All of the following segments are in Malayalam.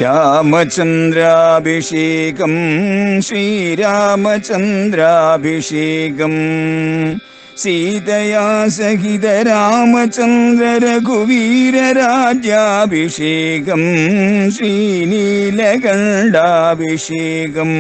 രാമചന്ദ്രാഭിഷേകം ശ്രീരാമചന്ദ്രാഭിഷേകം സീതയാ സഹിത രാമചന്ദ്ര രഘുവീരരാജ്യാഭിഷേകം ശ്രീനീലകണ്ഠാഭിഷേകം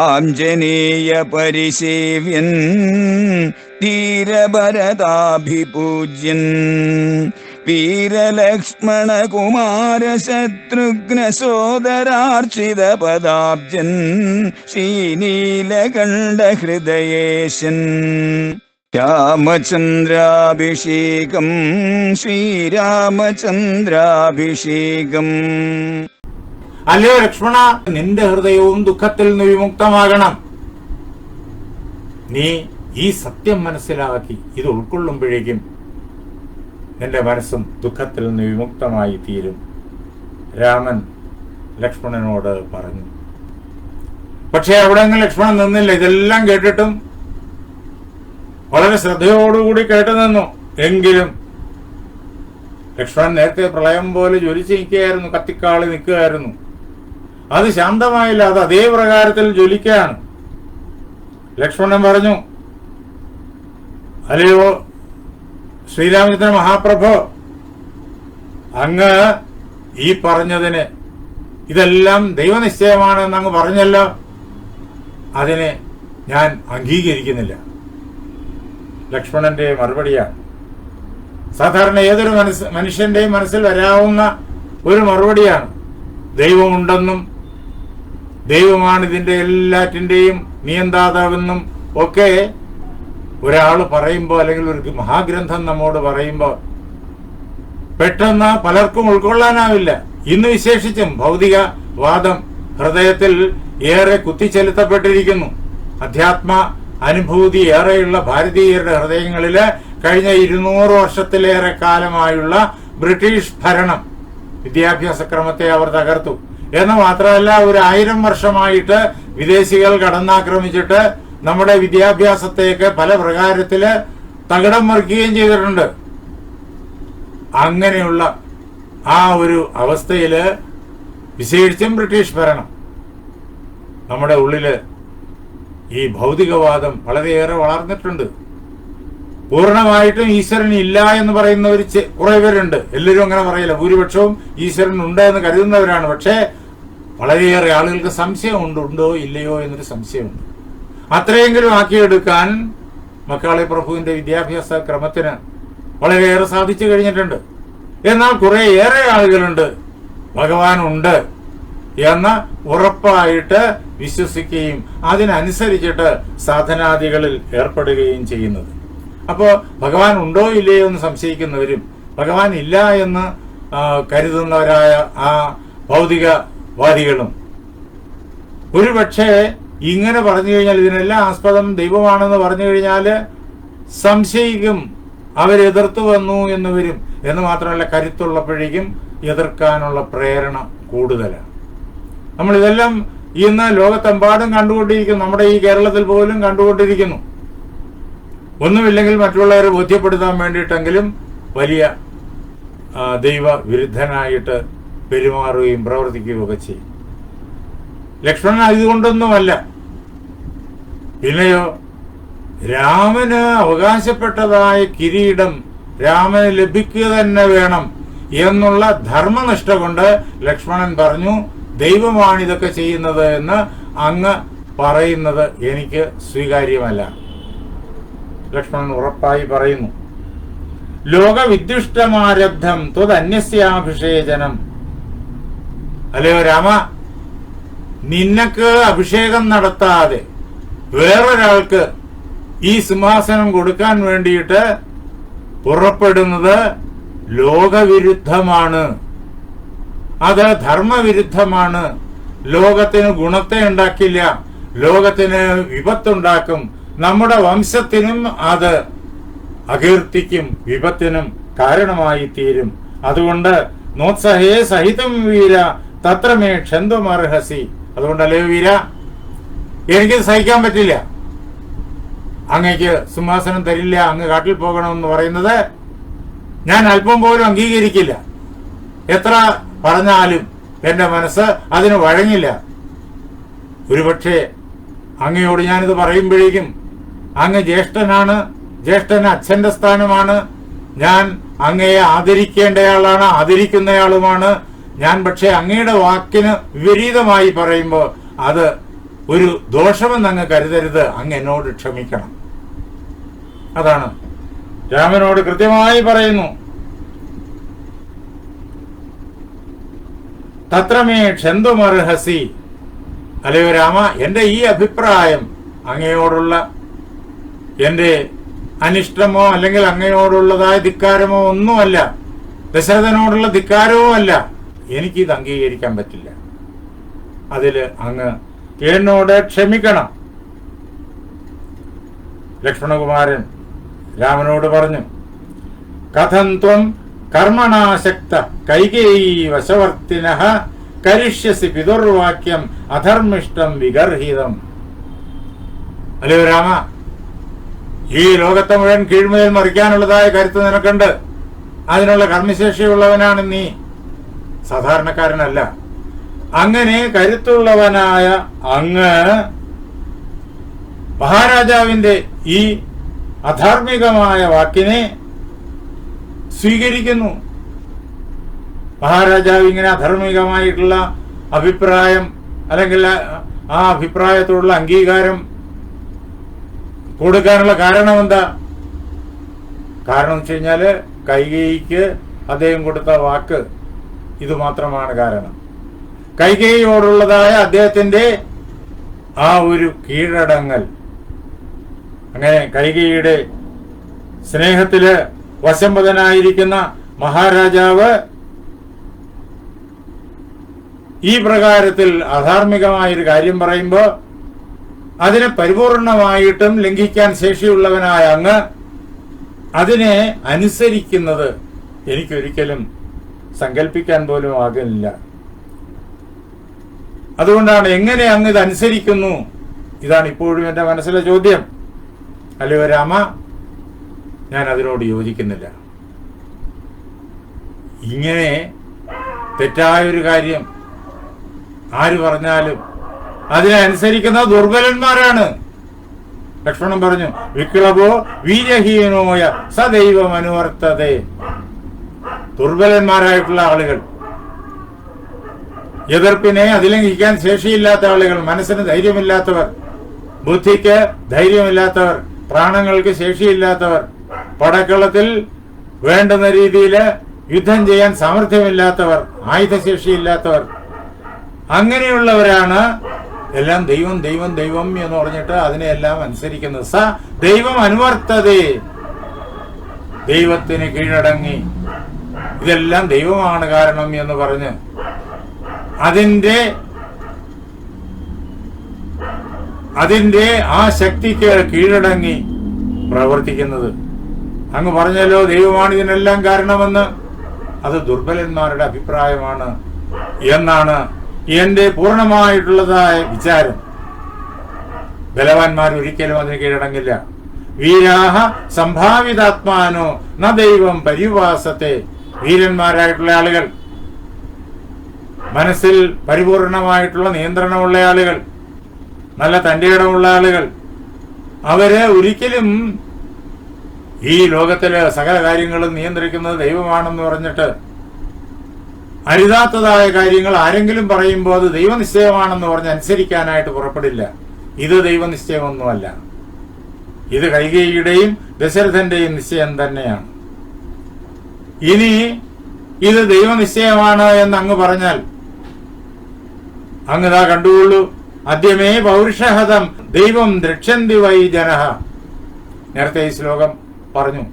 ആഞ്ജനേയ പരിസേവ്യൻ ധീരഭരതാഭിപൂജ്യൻ വീരലക്ഷ്മണ കുമാര ശത്രുഘ്ന സോദരാർച്ചിത പദാബ്ജൻ ശ്രീനീലകണ്ഠ ഹൃദയേശൻ രാമചന്ദ്രാഭിഷേകം ശ്രീരാമചന്ദ്രാഭിഷേകം. അല്ലയോ ലക്ഷ്മണ, നിന്റെ ഹൃദയവും ദുഃഖത്തിൽ നിന്ന് വിമുക്തമാകണം. നീ ഈ സത്യം മനസ്സിലാക്കി ഇത് ഉൾക്കൊള്ളുമ്പോഴേക്കും നിന്റെ മനസ്സും ദുഃഖത്തിൽ നിന്ന് വിമുക്തമായി തീരും. രാമൻ ലക്ഷ്മണനോട് പറഞ്ഞു. പക്ഷേ അവിടെ നിന്ന് ലക്ഷ്മണൻ നിന്നില്ല. ഇതെല്ലാം കേട്ടിട്ടും വളരെ ശ്രദ്ധയോടുകൂടി കേട്ടു നിന്നു. എങ്കിലും ലക്ഷ്മണൻ നേരത്തെ പ്രളയം പോലെ ജ്വലിച്ച് നിൽക്കുകയായിരുന്നു, കത്തിക്കാളി നിൽക്കുകയായിരുന്നു. അത് ശാന്തമായില്ല, അത് അതേ പ്രകാരത്തിൽ ജ്വലിക്കുകയാണ്. ലക്ഷ്മണൻ പറഞ്ഞു, അല്ലയോ ശ്രീരാമചന്ദ്ര മഹാപ്രഭു, അങ്ങ് ഈ പറഞ്ഞതിന് ഇതെല്ലാം ദൈവനിശ്ചയമാണെന്ന് അങ്ങ് പറഞ്ഞല്ലോ, അതിനെ ഞാൻ അംഗീകരിക്കുന്നില്ല. ലക്ഷ്മണന്റെ മറുപടിയാണ് സാധാരണ ഏതൊരു മനുഷ്യന്റെയും മനസ്സിൽ വരാവുന്ന ഒരു മറുപടിയാണ്. ദൈവമുണ്ടെന്നും ദൈവമാണ് ഇതിന്റെ എല്ലാറ്റിന്റെയും നിയന്താതാവെന്നും ഒക്കെ ഒരാൾ പറയുമ്പോൾ, അല്ലെങ്കിൽ ഒരു മഹാഗ്രന്ഥം നമ്മോട് പറയുമ്പോൾ പെട്ടെന്ന് പലർക്കും ഉൾക്കൊള്ളാനാവില്ല. ഇന്ന് വിശേഷിച്ചും ഭൗതികവാദം ഹൃദയത്തിൽ ഏറെ കുത്തിച്ചെലുത്തപ്പെട്ടിരിക്കുന്നു. അധ്യാത്മ അനുഭൂതി ഏറെയുള്ള ഭാരതീയരുടെ ഹൃദയങ്ങളില് കഴിഞ്ഞ 200 വർഷത്തിലേറെ കാലമായുള്ള ബ്രിട്ടീഷ് ഭരണം വിദ്യാഭ്യാസ ക്രമത്തെ അവർ തകർത്തു എന്ന് മാത്രമല്ല, ഒരു 1000 വർഷമായിട്ട് വിദേശികൾ കടന്നാക്രമിച്ചിട്ട് നമ്മുടെ വിദ്യാഭ്യാസത്തേക്ക് പല പ്രകാരത്തില് തകിടം മറിക്കുകയും ചെയ്തിട്ടുണ്ട്. അങ്ങനെയുള്ള ആ ഒരു അവസ്ഥയില് വിശേഷിച്ചും ബ്രിട്ടീഷ് ഭരണം നമ്മുടെ ഉള്ളില് ഈ ഭൗതികവാദം വളരെയേറെ വളർന്നിട്ടുണ്ട്. പൂർണ്ണമായിട്ടും ഈശ്വരൻ ഇല്ല എന്ന് പറയുന്നവർ കുറെ പേരുണ്ട്. എല്ലാവരും അങ്ങനെ പറയില്ല, ഭൂരിപക്ഷവും ഈശ്വരൻ ഉണ്ട് എന്ന് കരുതുന്നവരാണ്. പക്ഷേ വളരെയേറെ ആളുകൾക്ക് സംശയമുണ്ട്, ഉണ്ടോ ഇല്ലയോ എന്നൊരു സംശയമുണ്ട്. അത്രയെങ്കിലും ആക്കിയെടുക്കാൻ മക്കാളെ പ്രഭുവിന്റെ വിദ്യാഭ്യാസ ക്രമത്തിന് വളരെയേറെ സാധിച്ചു കഴിഞ്ഞിട്ടുണ്ട്. എന്നാൽ കുറേയേറെ ആളുകളുണ്ട് ഭഗവാൻ ഉണ്ട് എന്ന് ഉറപ്പായിട്ട് വിശ്വസിക്കുകയും അതിനനുസരിച്ചിട്ട് സാധനാദികളിൽ ഏർപ്പെടുകയും ചെയ്യുന്നത്. അപ്പോ ഭഗവാൻ ഉണ്ടോ ഇല്ലയോ എന്ന് സംശയിക്കുന്നവരും ഭഗവാൻ ഇല്ല എന്ന് കരുതുന്നവരായ ആ ഭൗതികവാദികളും ഒരുപക്ഷെ ഇങ്ങനെ പറഞ്ഞു കഴിഞ്ഞാൽ, ഇതിനെല്ലാം ആസ്പദം ദൈവമാണെന്ന് പറഞ്ഞു കഴിഞ്ഞാൽ സംശയിക്കും, അവരെതിർത്തു വന്നു എന്ന് വരും. എന്ന് മാത്രമല്ല, കരുത്തുള്ളപ്പോഴേക്കും എതിർക്കാനുള്ള പ്രേരണ കൂടുതലാണ്. നമ്മളിതെല്ലാം ഇന്ന് ലോകത്തെമ്പാടും കണ്ടുകൊണ്ടിരിക്കുന്നു. നമ്മുടെ ഈ കേരളത്തിൽ പോലും കണ്ടുകൊണ്ടിരിക്കുന്നു. ഒന്നുമില്ലെങ്കിൽ മറ്റുള്ളവരെ ബോധ്യപ്പെടുത്താൻ വേണ്ടിയിട്ടെങ്കിലും വലിയ ദൈവവിരുദ്ധനായിട്ട് പെരുമാറുകയും പ്രവർത്തിക്കുകയും ഒക്കെ ചെയ്യും. ലക്ഷ്മണൻ ഇതുകൊണ്ടൊന്നുമല്ല. പിന്നെയോ, രാമന് അവകാശപ്പെട്ടതായ കിരീടം രാമന് ലഭിക്കുക തന്നെ വേണം എന്നുള്ള ധർമ്മനിഷ്ഠ കൊണ്ട് ലക്ഷ്മണൻ പറഞ്ഞു, ദൈവമാണ് ഇതൊക്കെ ചെയ്യുന്നത് എന്ന് അങ്ങ് പറയുന്നത് എനിക്ക് സ്വീകാര്യമല്ല. ലക്ഷ്മണൻ ഉറപ്പായി പറയുന്നു, ലോകവിദ്യുഷ്ടമാരബ്ധം ത്വദന്യസ്യാഭിഷേചനം. അല്ലയോ രാമ, നിനക്ക് അഭിഷേകം നടത്താതെ വേറൊരാൾക്ക് ഈ സിംഹാസനം കൊടുക്കാൻ വേണ്ടിയിട്ട് പുറപ്പെടുന്നത് ലോകവിരുദ്ധമാണ്, അത് ധർമ്മവിരുദ്ധമാണ്. ലോകത്തിന് ഗുണത്തെ ഉണ്ടാക്കില്ല, ലോകത്തിന് വിപത്തുണ്ടാക്കും. നമ്മുടെ വംശത്തിനും അത് അകീർത്തിക്കും വിപത്തിനും കാരണമായി തീരും. അതുകൊണ്ട് നോത്സഹേ സഹിതം വീര തത്രമേ ക്ഷന്തമർഹസി. അതുകൊണ്ടല്ലേ വീര, എനിക്കിത് സഹിക്കാൻ പറ്റില്ല, അങ്ങേക്ക് സിംഹാസനം തരില്ല, അങ്ങ് കാട്ടിൽ പോകണമെന്ന് പറയുന്നത് ഞാൻ അല്പം പോലും അംഗീകരിക്കില്ല. എത്ര പറഞ്ഞാലും എന്റെ മനസ്സ് അതിന് വഴങ്ങില്ല. ഒരുപക്ഷെ അങ്ങയോട് ഞാനിത് പറയുമ്പോഴേക്കും അങ്ങ് ജ്യേഷ്ഠനാണ്, ജ്യേഷ്ഠന് അച്ഛന്റെ സ്ഥാനമാണ്, ഞാൻ അങ്ങയെ ആദരിക്കേണ്ടയാളാണ്, ആദരിക്കുന്നയാളുമാണ്. ഞാൻ പക്ഷെ അങ്ങയുടെ വാക്കിന് വിപരീതമായി പറയുമ്പോൾ അത് ഒരു ദോഷമെന്ന് അങ്ങ് കരുതരുത്, അങ്ങ് എന്നോട് ക്ഷമിക്കണം. അതാണ് രാമനോട് കൃത്യമായി പറയുന്നു. തത്രമേ ക്ഷന്തുമർഹസി, അല്ലയോ രാമ, എന്റെ ഈ അഭിപ്രായം അങ്ങയോടുള്ള എന്റെ അനിഷ്ടമോ അല്ലെങ്കിൽ അങ്ങയോടുള്ളതായ ധിക്കാരമോ ഒന്നുമല്ല, ദശരഥനോടുള്ള ധിക്കാരവും അല്ല. എനിക്കിത് അംഗീകരിക്കാൻ പറ്റില്ല. അതില് അങ്ങ് എന്നോട് ക്ഷമിക്കണം. ലക്ഷ്മണകുമാരൻ രാമനോട് പറഞ്ഞു, കഥം ത്വം കർമ്മണാശക്ത കൈകേയീ വശവർത്തിനഃ കരിഷ്യസി പിതുർവാക്യം അധർമ്മിഷ്ടം വിഗർഹിതം. അല്ലയോ രാമ, ഈ ലോകത്തെ മുഴുവൻ കീഴ്മേൽ മറിക്കാനുള്ളതായ കരുത്ത് നിനക്കുണ്ട്. അതിനുള്ള കർമ്മശേഷിയുള്ളവനാണ് നീ, സാധാരണക്കാരനല്ല. അങ്ങനെ കരുത്തുള്ളവനായ അങ്ങ് മഹാരാജാവിന്റെ ഈ അധാർമികമായ വാക്കിനെ സ്വീകരിക്കുന്നു. മഹാരാജാവ് ഇങ്ങനെ അധാർമികമായിട്ടുള്ള അഭിപ്രായം അല്ലെങ്കിൽ ആ അഭിപ്രായത്തോടുള്ള അംഗീകാരം കൊടുക്കാനുള്ള കാരണം എന്താ? കാരണം വെച്ച് കഴിഞ്ഞാല് കൈകേയിക്ക് അദ്ദേഹം കൊടുത്ത വാക്ക് ഇത് മാത്രമാണ് കാരണം. കൈകേയിയോടുള്ളതായ അദ്ദേഹത്തിന്റെ ആ ഒരു കീഴടങ്ങൽ, അങ്ങനെ കൈകേയിയുടെ സ്നേഹത്തില് വശംവദനായിരിക്കുന്ന മഹാരാജാവ് ഈ പ്രകാരത്തിൽ അധാർമികമായൊരു കാര്യം പറയുമ്പോൾ അതിനെ പരിപൂർണമായിട്ടും ലംഘിക്കാൻ ശേഷിയുള്ളവനായ അങ്ങ് അതിനെ അനുസരിക്കുന്നത് എനിക്കൊരിക്കലും സങ്കല്പിക്കാൻ പോലും ആകില്ല. അതുകൊണ്ടാണ് എങ്ങനെ അങ്ങ് ഇത് അനുസരിക്കുന്നു, ഇതാണ് ഇപ്പോഴും എന്റെ മനസ്സിലെ ചോദ്യം. അല്ലയോ രാമ, ഞാൻ അതിനോട് യോജിക്കുന്നില്ല. ഇങ്ങനെ തെറ്റായൊരു കാര്യം ആര് പറഞ്ഞാലും അതിനെ അനുസരിക്കുന്ന ദുർബലന്മാരാണ്. ലക്ഷ്മണൻ പറഞ്ഞു, വിക്ലവോ വീര്യഹീനോയ സദൈവം അനുവർത്തതേ. ദുർബലന്മാരായിട്ടുള്ള ആളുകൾ, എതിർപ്പിനെ അതിലംഘിക്കാൻ ശേഷിയില്ലാത്ത ആളുകൾ, മനസ്സിന് ധൈര്യമില്ലാത്തവർ, ബുദ്ധിക്ക് ധൈര്യമില്ലാത്തവർ, പ്രാണങ്ങൾക്ക് ശേഷിയില്ലാത്തവർ, പടക്കളത്തിൽ വേണ്ടുന്ന രീതിയിൽ യുദ്ധം ചെയ്യാൻ സാമർഥ്യമില്ലാത്തവർ, ആയുധശേഷിയില്ലാത്തവർ, അങ്ങനെയുള്ളവരാണ് എല്ലാം ദൈവം ദൈവം ദൈവം എന്ന് പറഞ്ഞിട്ട് അതിനെല്ലാം അനുസരിക്കുന്നത്. സ ദൈവം അനുവർത്തതേ, ദൈവത്തിന് കീഴടങ്ങി ഇതെല്ലാം ദൈവമാണ് കാരണം എന്ന് പറഞ്ഞ് അതിന്റെ ആ ശക്തിക്ക് കീഴടങ്ങി പ്രവർത്തിക്കുന്നത്. അങ്ങ് പറഞ്ഞല്ലോ ദൈവമാണ് ഇതിനെല്ലാം കാരണമെന്ന്, അത് ദുർബലന്മാരുടെ അഭിപ്രായമാണ് എന്നാണ് എന്റെ പൂർണ്ണമായിട്ടുള്ളതായ വിചാരം. ബലവാന്മാർ ഒരിക്കലും അതിന് കീഴടങ്ങില്ല. വീരാഹ സംഭാവിതാത്മാനോ ന ദൈവം പരിവാസത്തെ. വീരന്മാരായിട്ടുള്ള ആളുകൾ, മനസ്സിൽ പരിപൂർണമായിട്ടുള്ള നിയന്ത്രണമുള്ള ആളുകൾ, നല്ല തന്റെ ഇടമുള്ള ആളുകൾ, അവര് ഒരിക്കലും ഈ ലോകത്തിലെ സകല കാര്യങ്ങളും നിയന്ത്രിക്കുന്നത് ദൈവമാണെന്ന് പറഞ്ഞിട്ട് അരുതാത്തതായ കാര്യങ്ങൾ ആരെങ്കിലും പറയുമ്പോൾ അത് ദൈവനിശ്ചയമാണെന്ന് പറഞ്ഞ് അനുസരിക്കാനായിട്ട് പുറപ്പെടില്ല. ഇത് ദൈവനിശ്ചയമൊന്നുമല്ല, ഇത് കൈകേയിയുടെയും ദശരഥന്റെയും നിശ്ചയം തന്നെയാണ്. ഇനി ഇത് ദൈവനിശ്ചയമാണ് എന്ന് അങ്ങ് പറഞ്ഞാൽ അങ്ങ് ഇതാ കണ്ടുകൊള്ളൂ, അദ്യമേ പൗരുഷഹതം ദൈവം ദ്രക്ഷന്തി വൈ ജനഃ. നേരത്തെ ഈ ശ്ലോകം പറഞ്ഞു,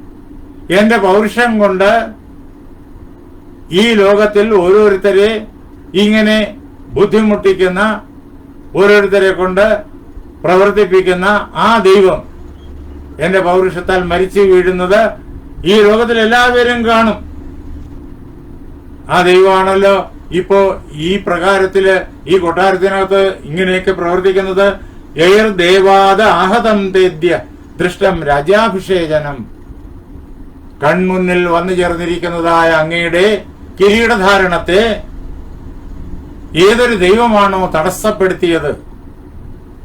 എന്റെ പൗരുഷം കൊണ്ട് ഈ ലോകത്തിൽ ഓരോരുത്തരെ ഇങ്ങനെ ബുദ്ധിമുട്ടിക്കുന്ന, ഓരോരുത്തരെ കൊണ്ട് പ്രവർത്തിപ്പിക്കുന്ന ആ ദൈവം എന്റെ പൗരുഷത്താൽ മരിച്ചു വീഴുന്നത് ഈ ലോകത്തിൽ എല്ലാവരും കാണും. ആ ദൈവമാണല്ലോ ഇപ്പോ ഈ പ്രകാരത്തില് ഈ കൊട്ടാരത്തിനകത്ത് ഇങ്ങനെയൊക്കെ പ്രവർത്തിക്കുന്നത്. എയർ ദേവാദ ആഹതം തേദ്യ ദൃഷ്ടം രാജ്യാഭിഷേചനം. കൺമുന്നിൽ വന്നു ചേർന്നിരിക്കുന്നതായ അങ്ങയുടെ കിരീടധാരണത്തെ ഏതൊരു ദൈവമാണോ തടസ്സപ്പെടുത്തിയത്,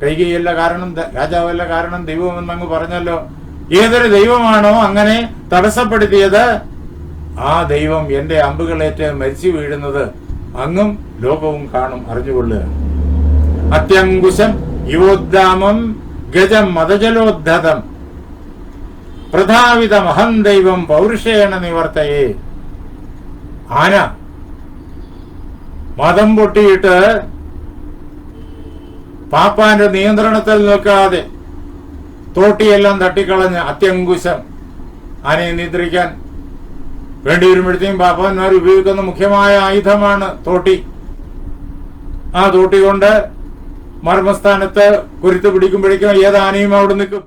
കൈകേയല്ല കാരണം, രാജാവല്ല കാരണം, ദൈവം എന്നങ്ങ് പറഞ്ഞല്ലോ. ഏതൊരു ദൈവമാണോ അങ്ങനെ തടസ്സപ്പെടുത്തിയത്, ആ ദൈവം എന്റെ അമ്പുകളേറ്റ് മരിച്ചു വീഴുന്നത് അങ്ങും ലോകവും കാണും, അറിഞ്ഞുകൊള്ളുക. അത്യങ്കുശം യുവോദ്ദാമം ഗജം മതജലോദ്ധതം പ്രധാവിതമഹം ദൈവം പൗരുഷേണ നിവർത്തയേ. ആന മതം പൊട്ടിയിട്ട് പാപ്പാന്റെ നിയന്ത്രണത്തിൽ നിൽക്കാതെ തോട്ടിയെല്ലാം തട്ടിക്കളഞ്ഞ് അത്യങ്കുശം ആനയെ നിയന്ത്രിക്കാൻ വേണ്ടി വരുമ്പോഴത്തേക്കും പാപ്പാന്മാർ ഉപയോഗിക്കുന്ന മുഖ്യമായ ആയുധമാണ് തോട്ടി. ആ തോട്ടി കൊണ്ട് മർമ്മസ്ഥാനത്ത് കുരുത്ത് പിടിക്കുമ്പോഴേക്കും ഏത് ആനയും അവിടെ നിൽക്കും.